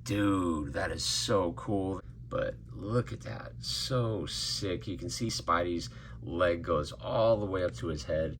Dude, that is so cool. But look at that, so sick. You can see Spidey's leg goes all the way up to his head.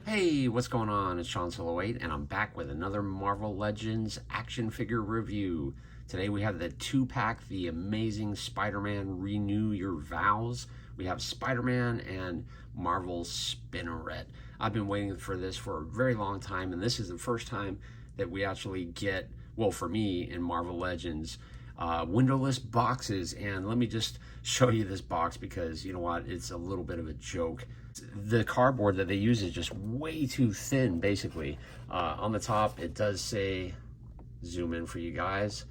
Hey, what's going on? It's Sean Solo 8, and I'm back with another Marvel Legends action figure review. Today we have the 2-pack, the amazing Spider-Man Renew Your Vows. We have Spider-Man and Marvel's Spinneret. I've been waiting for this for a very long time, and this is the first time that we actually get, well, for me in Marvel Legends, windowless boxes. And let me just show you this box because, you know what, it's a little bit of a joke. The cardboard that they use is just way too thin, basically. On the top, it does say, zoom in for you guys,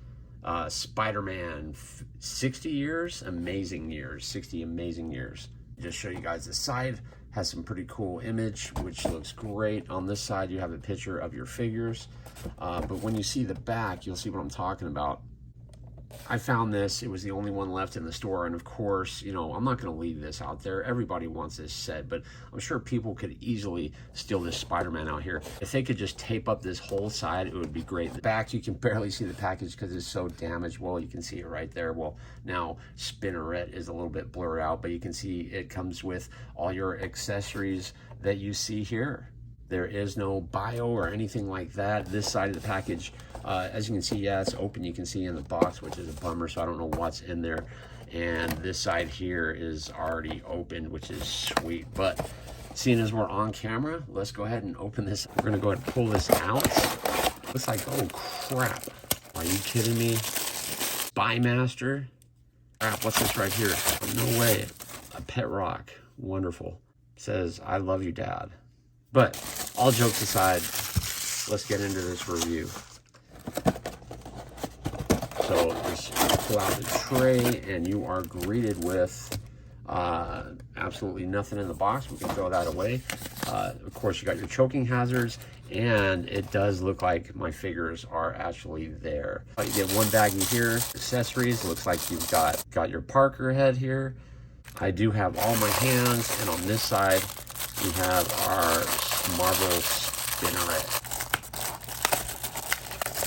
Spider-Man 60 years, amazing years, 60 amazing years. Just show you guys the side, has some pretty cool image, which looks great. On this side, you have a picture of your figures. But when you see the back, you'll see what I'm talking about. I found this, it was the only one left in the store, and of course, you know, I'm not going to leave this out there. Everybody wants this set, but I'm sure people could easily steal this Spider-Man out here. If they could just tape up this whole side, it would be great. The back, you can barely see the package because it's so damaged. Well, you can see it right there. Well, now Spinneret is a little bit blurred out, but you can see it comes with all your accessories that you see here. There is no bio or anything like that. This side of the package, as you can see, yeah, it's open. You can see in the box, which is a bummer, so I don't know what's in there. And this side here is already open, which is sweet. But seeing as we're on camera, let's go ahead and open this. We're gonna go ahead and pull this out. Looks like, oh crap. Are you kidding me? Spy Master? Crap, what's this right here? No way. A pet rock. Wonderful. It says, I love you, Dad. But all jokes aside, let's get into this review. So just pull out the tray and you are greeted with absolutely nothing in the box. We can throw that away. Of course, you got your choking hazards, and it does look like my figures are actually there. You get one baggie here, accessories. Looks like you've got your Parker head here. I do have all my hands, and on this side, we have our Marvel Spinneret.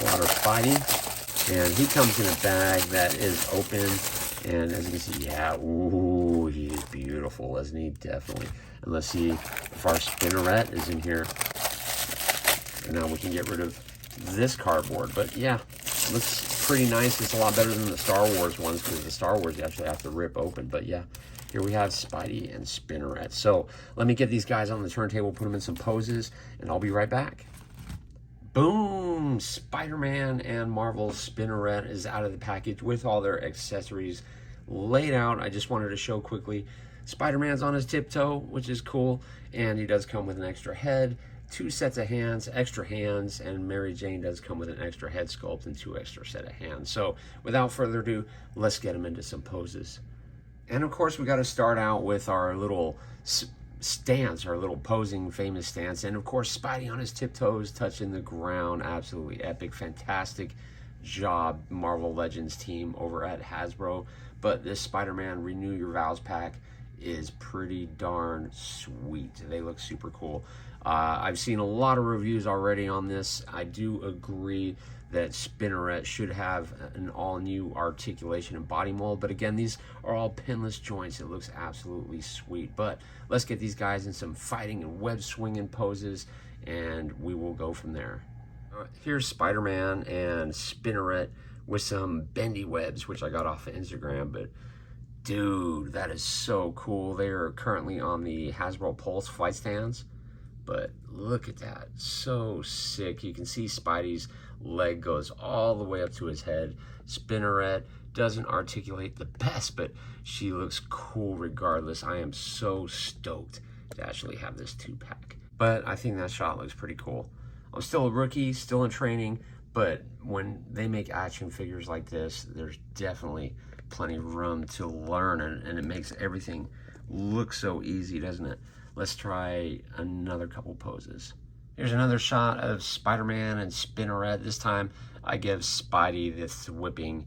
Water Spidey. And he comes in a bag that is open. And as you can see, yeah, ooh, he is beautiful, isn't he? Definitely. And let's see if our Spinneret is in here. And now we can get rid of this cardboard. But yeah, looks pretty nice. It's a lot better than the Star Wars ones, because the Star Wars you actually have to rip open. But yeah. Here we have Spidey and Spinneret. So let me get these guys on the turntable, put them in some poses, and I'll be right back. Boom! Spider-Man and Marvel's Spinneret is out of the package with all their accessories laid out. I just wanted to show quickly. Spider-Man's on his tiptoe, which is cool, and he does come with an extra head, 2 sets of hands, extra hands, and Mary Jane does come with an extra head sculpt and 2 extra set of hands. So without further ado, let's get him into some poses. And of course, we got to start out with our little stance, our little posing famous stance. And of course, Spidey on his tiptoes, touching the ground. Absolutely epic, fantastic job, Marvel Legends team over at Hasbro. But this Spider-Man Renew Your Vows pack is pretty darn sweet. They look super cool. I've seen a lot of reviews already on this. I do agree that Spinneret should have an all-new articulation and body mold. But again, these are all pinless joints. It looks absolutely sweet. But let's get these guys in some fighting and web swinging poses, and we will go from there. Here's Spider-Man and Spinneret with some BendyWebz, which I got off of Instagram. But dude, that is so cool. They are currently on the Hasbro Flight Stands. But look at that, so sick. You can see Spidey's leg goes all the way up to his head. Spinneret doesn't articulate the best, but she looks cool regardless. I am so stoked to actually have this 2-pack. But I think that shot looks pretty cool. I'm still a rookie, still in training, but when they make action figures like this, there's definitely plenty of room to learn, and it makes everything look so easy, doesn't it? Let's try another couple poses. Here's another shot of Spider-Man and Spinneret. This time I give Spidey this whipping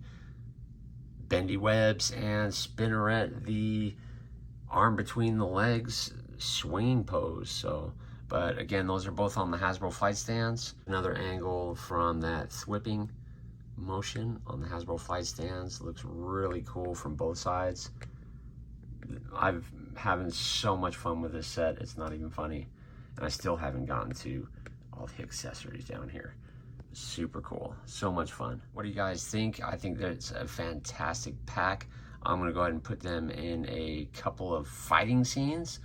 BendyWebz and Spinneret the arm between the legs swinging pose. So, but again, those are both on the Hasbro Flight Stands. Another angle from that whipping motion on the Hasbro Flight Stands. Looks really cool from both sides. I've having so much fun with this set, it's not even funny. And I still haven't gotten to all the accessories down here. Super cool, so much fun. What do you guys think? I think that it's a fantastic pack. I'm gonna go ahead and put them in a couple of fighting scenes,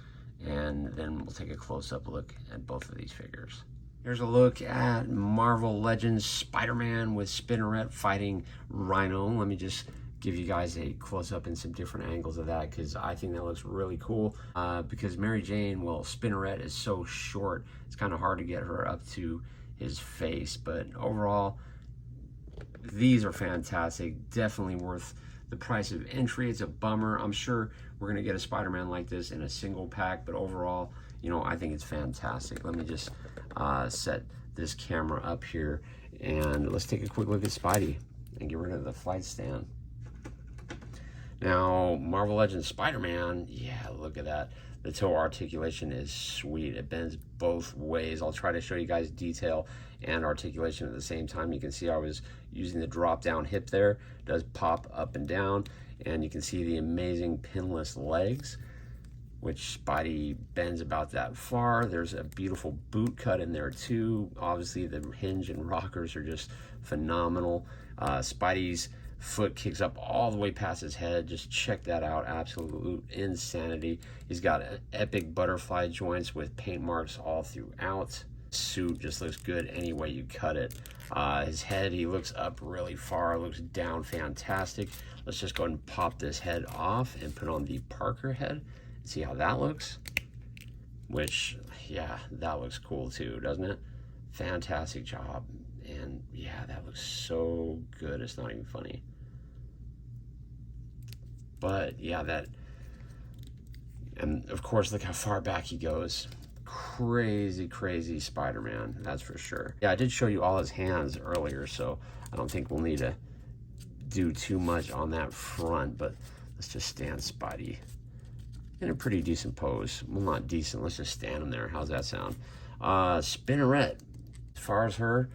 and then we'll take a close-up look at both of these figures. Here's a look at Marvel Legends Spider-Man with Spinneret fighting Rhino. Let me just give you guys a close-up in some different angles of that, because I think that looks really cool. Because Mary Jane, well, Spinneret is so short, it's kind of hard to get her up to his face. But overall, these are fantastic. Definitely worth the price of entry. It's a bummer. I'm sure we're gonna get a Spider-Man like this in a single pack, but overall, you know, I think it's fantastic. Let me just set this camera up here, and let's take a quick look at Spidey and get rid of the flight stand. Now, Marvel Legends Spider-Man, yeah, look at that. The toe articulation is sweet. It bends both ways. I'll try to show you guys detail and articulation at the same time. You can see I was using the drop-down hip there. It does pop up and down, and you can see the amazing pinless legs, which Spidey bends about that far. There's a beautiful boot cut in there too. Obviously, the hinge and rockers are just phenomenal. Spidey's foot kicks up all the way past his head. Just check that out. Absolute insanity. He's got epic butterfly joints with paint marks all throughout. Suit just looks good any way you cut it. His head, he looks up really far, looks down fantastic. Let's just go ahead and pop this head off and put on the Parker head. See how that looks? Which, yeah, that looks cool too, doesn't it? Fantastic job. And yeah, that looks so good, it's not even funny. But yeah, that, and of course, look how far back he goes. Crazy, crazy Spider-Man, that's for sure. Yeah, I did show you all his hands earlier, so I don't think we'll need to do too much on that front, but let's just stand Spidey in a pretty decent pose. Well, not decent, let's just stand him there. How's that sound? Spinneret, as far as her,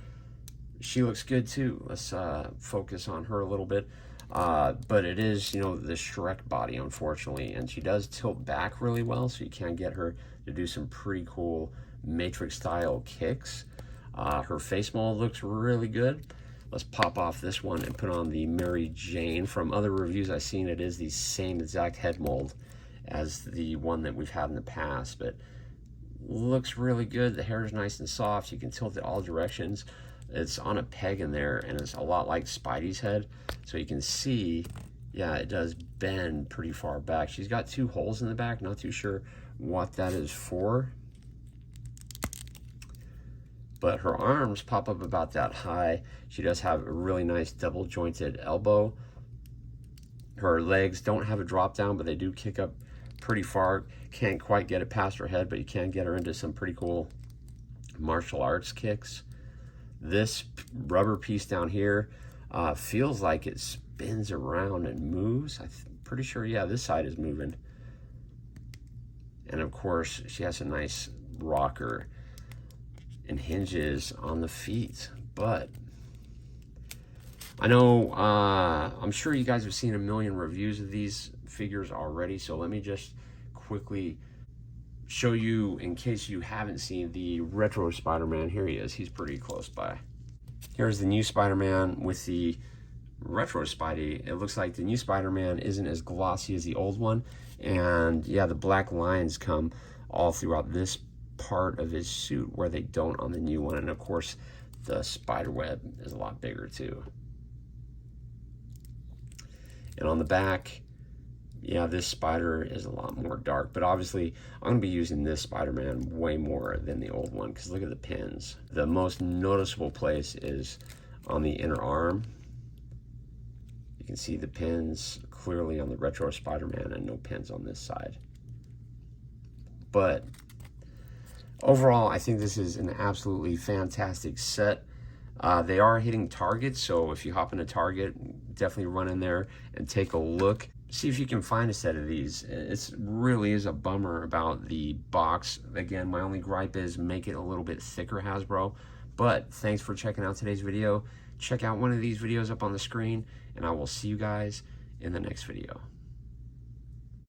she looks good too. Let's focus on her a little bit. But it is, you know, the Shrek body, unfortunately, and she does tilt back really well, so you can get her to do some pretty cool Matrix style kicks. Her face mold looks really good. Let's pop off this one and put on the Mary Jane. From other reviews I've seen, it is the same exact head mold as the one that we've had in the past, but looks really good. The hair is nice and soft. You can tilt it all directions. It's on a peg in there, and it's a lot like Spidey's head. So you can see, yeah, it does bend pretty far back. She's got 2 holes in the back. Not too sure what that is for. But her arms pop up about that high. She does have a really nice double jointed elbow. Her legs don't have a drop down, but they do kick up pretty far. Can't quite get it past her head, but you can get her into some pretty cool martial arts kicks. This rubber piece down here feels like it spins around and moves. I'm pretty sure, yeah, this side is moving. And of course, she has a nice rocker and hinges on the feet. But I know, I'm sure you guys have seen a million reviews of these figures already, so let me just quickly show you, in case you haven't seen, the retro Spider-Man. Here he is. He's pretty close by. Here's the new Spider-Man with the retro Spidey. It looks like the new Spider-Man isn't as glossy as the old one, and yeah, the black lines come all throughout this part of his suit where they don't on the new one. And of course, the spider web is a lot bigger too. And on the back, yeah, this spider is a lot more dark, but obviously I'm going to be using this Spider-Man way more than the old one, because look at the pins. The most noticeable place is on the inner arm. You can see the pins clearly on the retro Spider-Man and no pins on this side. But overall, I think this is an absolutely fantastic set. They are hitting Target, so if you hop into Target, definitely run in there and take a look. see if you can find a set of these. It really is a bummer about the box. Again, my only gripe is make it a little bit thicker, Hasbro. But thanks for checking out today's video. Check out one of these videos up on the screen, and I will see you guys in the next video.